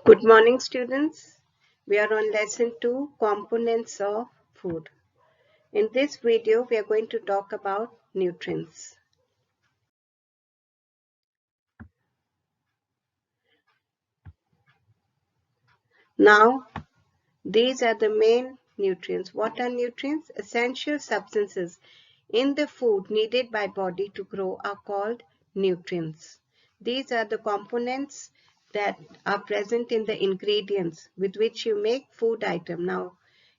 Good morning, students. We are on lesson 2, components of food. In this video, we are going to talk about nutrients. Now, these are the main nutrients. What are nutrients? Essential substances in the food needed by body to grow are called nutrients. These are the components that are present in the ingredients with which you make food item. Now,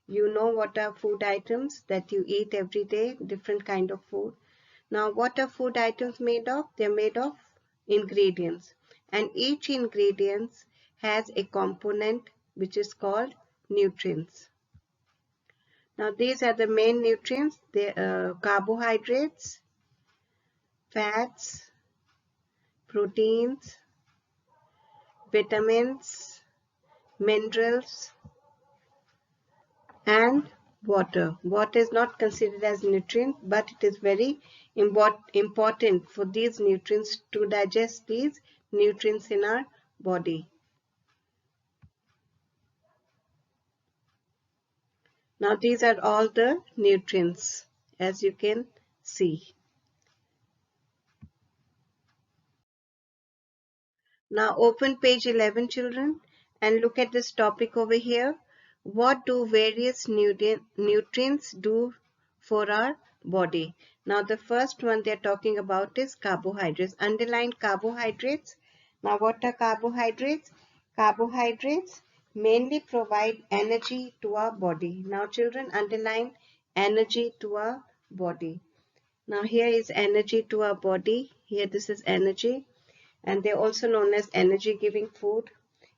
you know what are food items that you eat every day, different kind of food. Now, what are food items made of? They're made of ingredients, and each ingredient has a component which is called nutrients. Now, these are the main nutrients: the carbohydrates, fats, proteins, vitamins, minerals, and water. Water is not considered as nutrient, but it is very important for these nutrients to digest these nutrients in our body. Now these are all the nutrients, as you can see. Now open page 11, children, and look at this topic over here. What do various nutrients do for our body? Now the first one they're talking about is carbohydrates. Underline carbohydrates. Now what are carbohydrates? Carbohydrates mainly provide energy to our body. Now children, underline energy to our body. Now here is energy to our body. Here this is energy, and they're also known as energy giving food.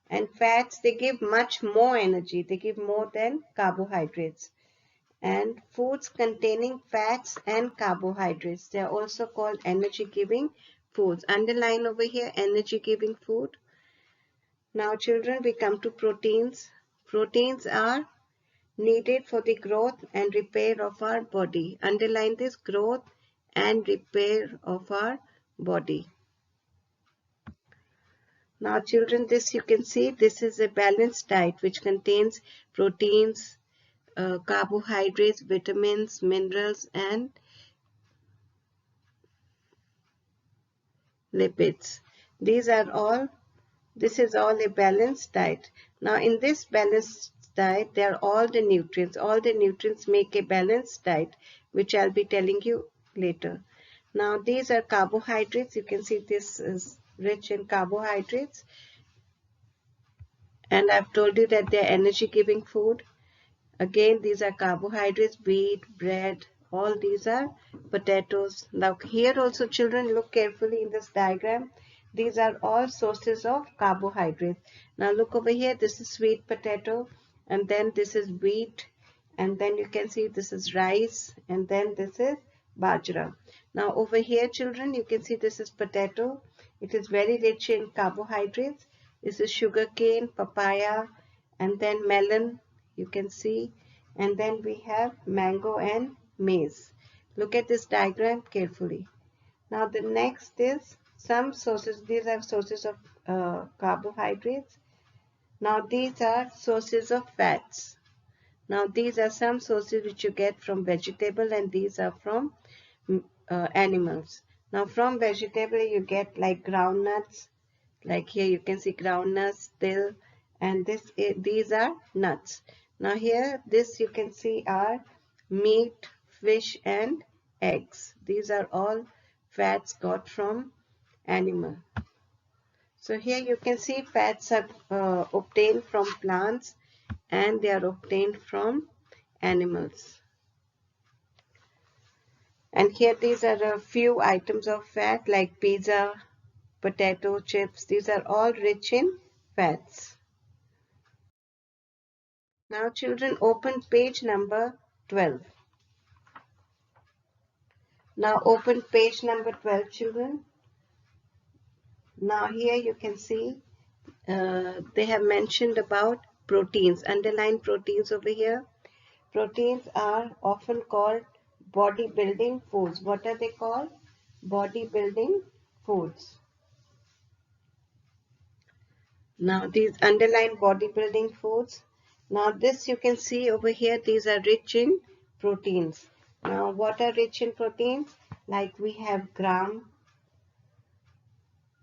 And fats, they give much more energy. They give more than carbohydrates. And foods containing fats and carbohydrates, they are also called energy giving foods. Underline over here, energy giving food. Now children, we come to proteins. Proteins are needed for the growth and repair of our body. Underline this, growth and repair of our body. Now children, this you can see, this is a balanced diet which contains proteins, carbohydrates, vitamins, minerals, and lipids. These are all, this is all a balanced diet. Now in this balanced diet, there are all the nutrients. All the nutrients make a balanced diet, which I'll be telling you later. Now these are carbohydrates. You can see this is rich in carbohydrates. And I've told you that they're energy giving food. Again, these are carbohydrates, wheat, bread, all these are potatoes. Now here also children, look carefully in this diagram. These are all sources of carbohydrates. Now look over here, this is sweet potato, and then this is wheat, and then you can see this is rice, and then this is bajra. Now over here children, you can see this is potato. It is very rich in carbohydrates. This is sugarcane, papaya, and then melon, you can see, and then we have mango and maize. Look at this diagram carefully. Now the next is some sources. These are sources of carbohydrates. Now these are sources of fats. Now these are some sources which you get from vegetable, and these are from animals. Now from vegetable you get like groundnuts, like here you can see groundnuts, till, and these are nuts. Now here this you can see are meat, fish, and eggs. These are all fats got from animal. So here you can see fats are obtained from plants, and they are obtained from animals. And here these are a few items of fat like pizza, potato chips. These are all rich in fats. Now children, open page number 12. Now open page number 12, children. Now here you can see they have mentioned about proteins. Underline proteins over here. Proteins are often called bodybuilding foods. What are they called? Bodybuilding foods. Now these underlying bodybuilding foods. Now this you can see over here, these are rich in proteins. Now what are rich in proteins? Like we have gram,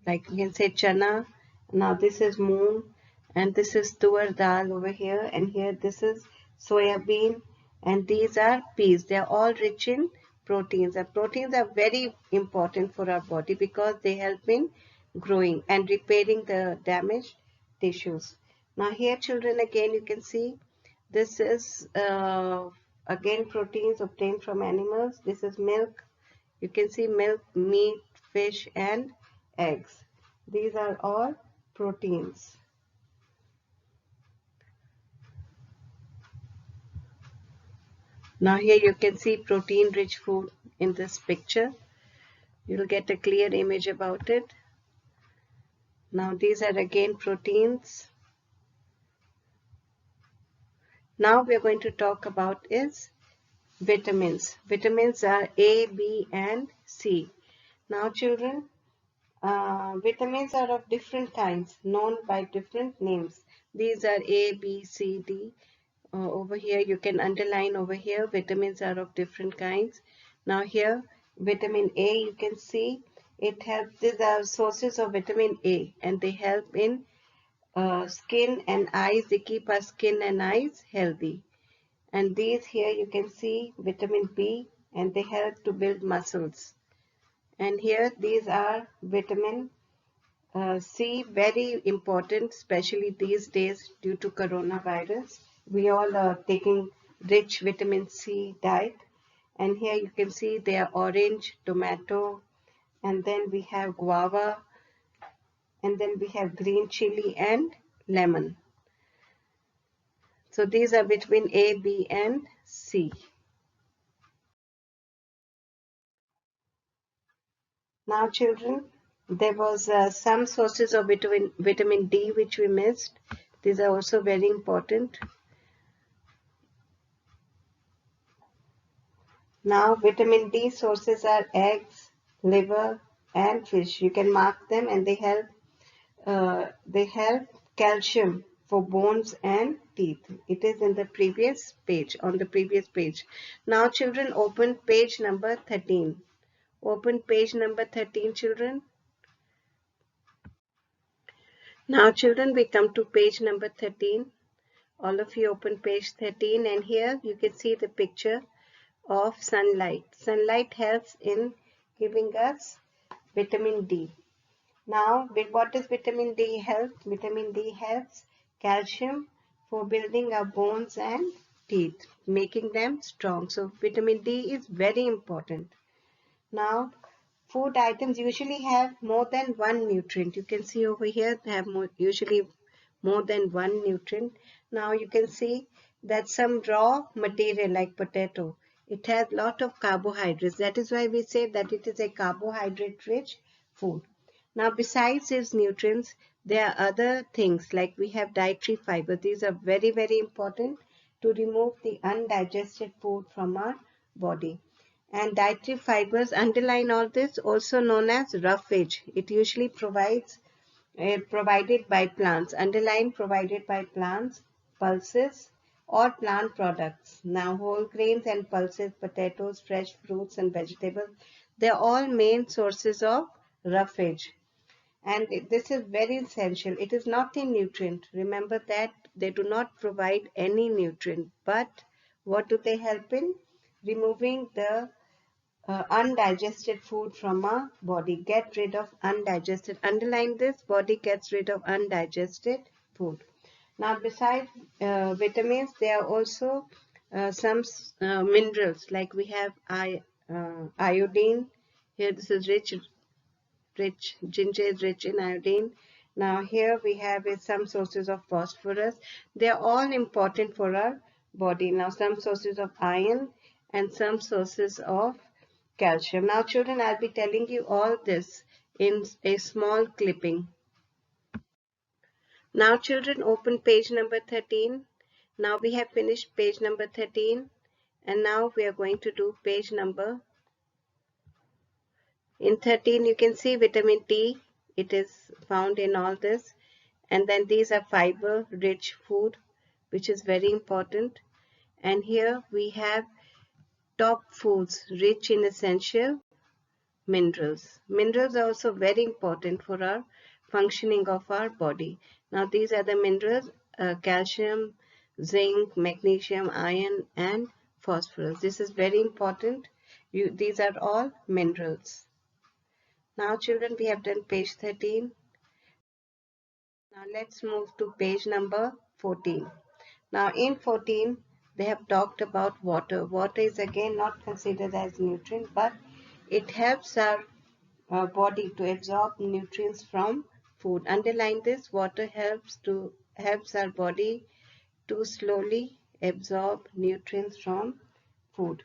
like you can say chana. Now this is moong, and this is tur dal over here, and here this is soya bean, and these are peas. They are all rich in proteins, and proteins are very important for our body because they help in growing and repairing the damaged tissues. Now here children, again you can see this is again proteins obtained from animals. This is milk. You can see milk, meat, fish, and eggs. These are all proteins. Now here you can see protein rich food in this picture. You'll get a clear image about it. Now these are again proteins. Now we are going to talk about is vitamins. Vitamins are A, B, and C. Now children, vitamins are of different kinds, known by different names. These are A, B, C, D. Over here, you can underline over here, vitamins are of different kinds. Now here, vitamin A, you can see, it helps, these are sources of vitamin A, and they help in skin and eyes. They keep our skin and eyes healthy. And these here, you can see vitamin B, and they help to build muscles. And here, these are vitamin C, very important, especially these days due to coronavirus. We all are taking rich vitamin C diet. And here you can see they are orange, tomato, and then we have guava, and then we have green chili and lemon. So these are vitamin A, B, and C. Now children, there was some sources of vitamin D which we missed. These are also very important. Now, vitamin D sources are eggs, liver, and fish. You can mark them, and they help calcium for bones and teeth. It is in the previous page, on the previous page. Now, children, open page number 13. Open page number 13, children. Now, children, we come to page number 13. All of you open page 13, and here you can see the picture of sunlight. Sunlight helps in giving us vitamin D. Now, what does vitamin D help? Vitamin D helps calcium for building our bones and teeth, making them strong. So, vitamin D is very important. Now, food items usually have more than one nutrient. You can see over here they have usually more than one nutrient. Now you can see that some raw material like potato, it has lot of carbohydrates. That is why we say that it is a carbohydrate rich food. Now besides these nutrients, there are other things like we have dietary fiber. These are very, very important to remove the undigested food from our body. And dietary fibers underline all this, also known as roughage. It usually provided by plants, underline provided by plants, pulses, or plant products. Now whole grains and pulses, potatoes, fresh fruits and vegetables, they're all main sources of roughage. And this is very essential. It is not a nutrient. Remember that they do not provide any nutrient. But what do they help in? Removing the undigested food from our body. Get rid of undigested. Underline this, body gets rid of undigested food. Now besides vitamins, there are also some minerals like we have iodine. Here this is rich, ginger is rich in iodine. Now here we have some sources of phosphorus. They are all important for our body. Now some sources of iron and some sources of calcium. Now children, I'll be telling you all this in a small clipping. Now children, open page number 13. Now we have finished page number 13, and now we are going to do page number. In 13 you can see vitamin T. It is found in all this. And then these are fiber rich food, which is very important. And here we have top foods rich in essential minerals. Minerals are also very important for our functioning of our body. Now these are the minerals: calcium, zinc, magnesium, iron, and phosphorus. This is very important. These are all minerals. Now children, we have done page 13. Now let's move to page number 14. Now in 14, they have talked about water. Water is again not considered as nutrient, but it helps our body to absorb nutrients from food. Underline this: water helps our body to slowly absorb nutrients from food.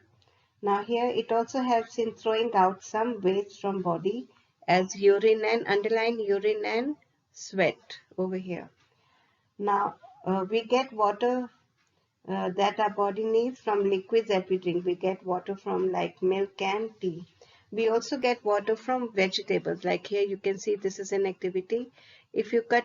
Now here it also helps in throwing out some waste from body as urine, and underline urine and sweat over here. Now we get water that our body needs from liquids that we drink. We get water from like milk and tea. We also get water from vegetables. Like here you can see this is an activity. If you cut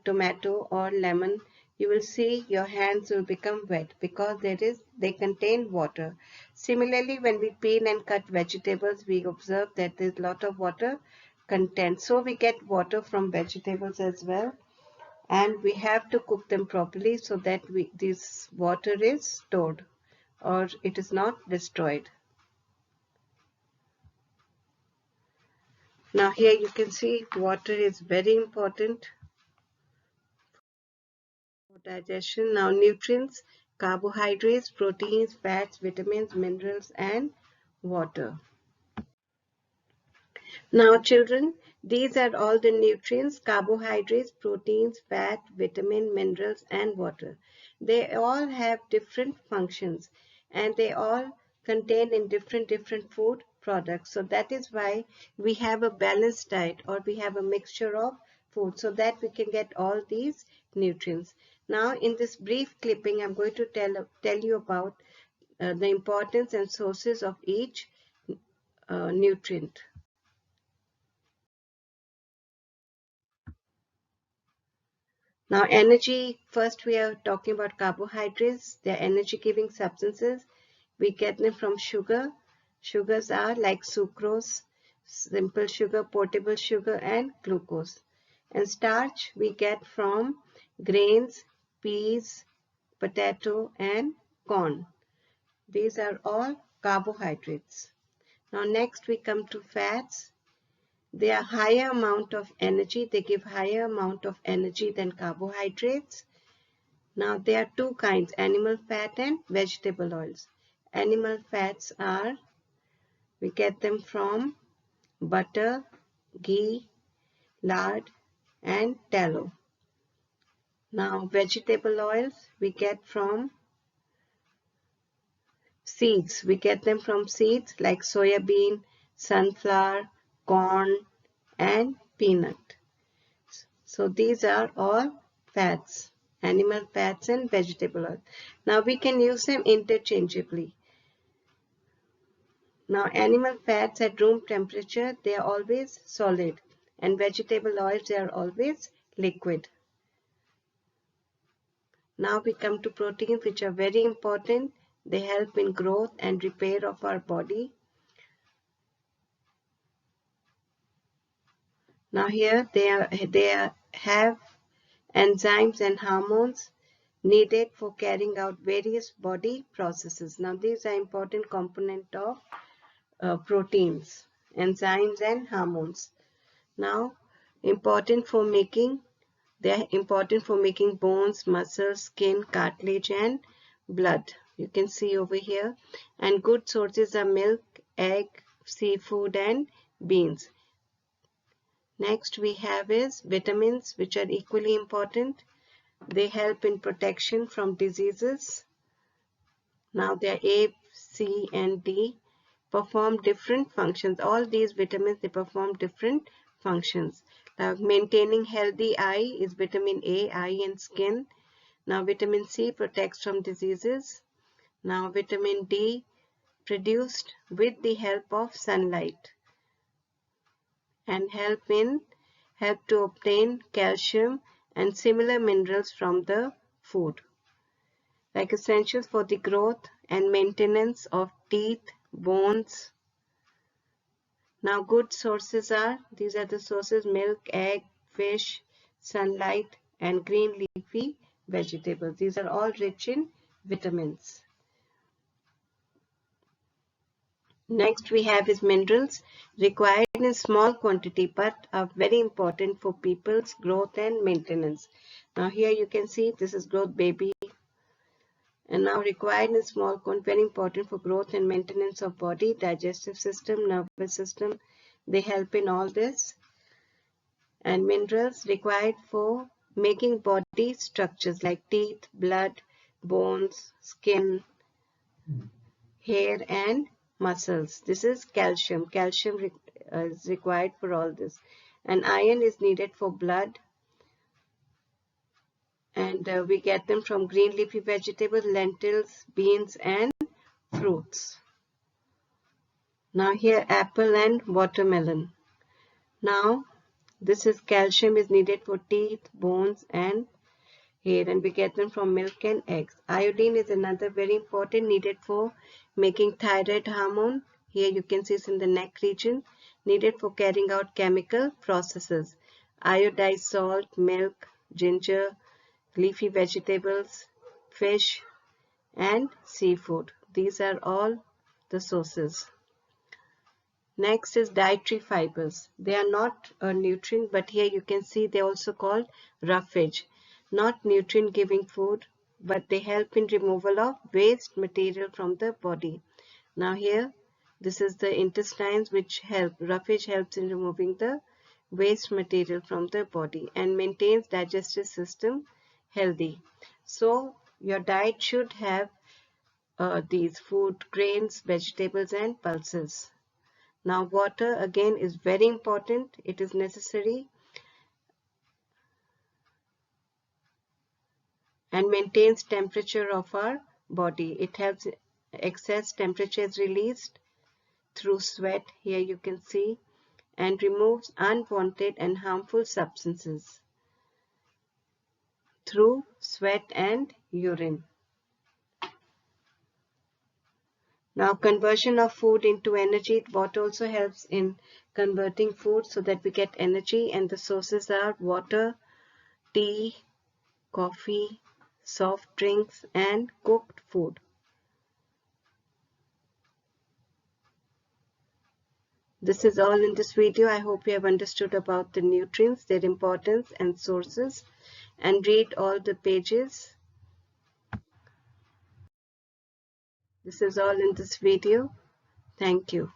tomato or lemon, you will see your hands will become wet because they contain water. Similarly, when we peel and cut vegetables, we observe that there is a lot of water content. So we get water from vegetables as well, and we have to cook them properly so that this water is stored or it is not destroyed. Now here you can see water is very important for digestion. Now nutrients: carbohydrates, proteins, fats, vitamins, minerals, and water. Now children, these are all the nutrients: carbohydrates, proteins, fat, vitamin, minerals, and water. They all have different functions and they all contain in different food products. So that is why we have a balanced diet, or we have a mixture of food, so that we can get all these nutrients. Now in this brief clipping, I'm going to tell you about the importance and sources of each nutrient. Now energy, first we are talking about carbohydrates. They are energy giving substances. We get them from sugar. Sugars are like sucrose, simple sugar, portable sugar, and glucose. And starch we get from grains, peas, potato, and corn. These are all carbohydrates. Now next we come to fats. They are higher amount of energy. They give higher amount of energy than carbohydrates. Now there are two kinds: animal fat and vegetable oils. Animal fats are, we get them from butter, ghee, lard, and tallow. Now vegetable oils we get from seeds. We get them from seeds like soya bean, sunflower, corn, and peanut. So these are all fats, animal fats and vegetable oil. Now we can use them interchangeably. Now animal fats at room temperature, they are always solid, and vegetable oils, they are always liquid. Now we come to proteins, which are very important. They help in growth and repair of our body. Now here they have enzymes and hormones needed for carrying out various body processes. Now these are important component of proteins, enzymes and hormones. Now they are important for making bones, muscles, skin, cartilage, and blood. You can see over here. And good sources are milk, egg, seafood, and beans. Next we have is vitamins, which are equally important. They help in protection from diseases. Now they are A, C, and D, perform different functions. All these vitamins, they perform different functions. Now maintaining healthy eye is vitamin A, eye and skin. Now vitamin C protects from diseases. Now vitamin D produced with the help of sunlight and help to obtain calcium and similar minerals from the food, like essentials for the growth and maintenance of teeth, bones. Now good sources are, these are the sources: milk, egg, fish, sunlight, and green leafy vegetables. These are all rich in vitamins. Next we have is minerals, required in small quantity but are very important for people's growth and maintenance. Now here you can see this is growth baby, and now required in small quantity, very important for growth and maintenance of body, digestive system, nervous system. They help in all this. And minerals required for making body structures like teeth, blood, bones, skin, hair, and muscles. This is calcium. Calcium is required for all this. And iron is needed for blood. And we get them from green leafy vegetables, lentils, beans, and fruits. Now here apple and watermelon. Now this is calcium is needed for teeth, bones, and hair, and we get them from milk and eggs. Iodine is another very important, needed for making thyroid hormone. Here you can see it's in the neck region, needed for carrying out chemical processes. Iodized salt, milk, ginger, leafy vegetables, fish, and seafood. These are all the sources. Next is dietary fibers. They are not a nutrient, but here you can see they are also called roughage. Not nutrient giving food, but they help in removal of waste material from the body. Now here, this is the intestines which help. Roughage helps in removing the waste material from the body and maintains digestive system healthy. So your diet should have these food, grains, vegetables, and pulses. Now water again is very important. It is necessary and maintains temperature of our body. It helps excess temperature is released through sweat. Here you can see, and removes unwanted and harmful substances through sweat and urine. Now conversion of food into energy. Water also helps in converting food so that we get energy, and the sources are water, tea, coffee, soft drinks, and cooked food. This is all in this video. I hope you have understood about the nutrients, their importance and sources, and read all the pages. This is all in this video. Thank you.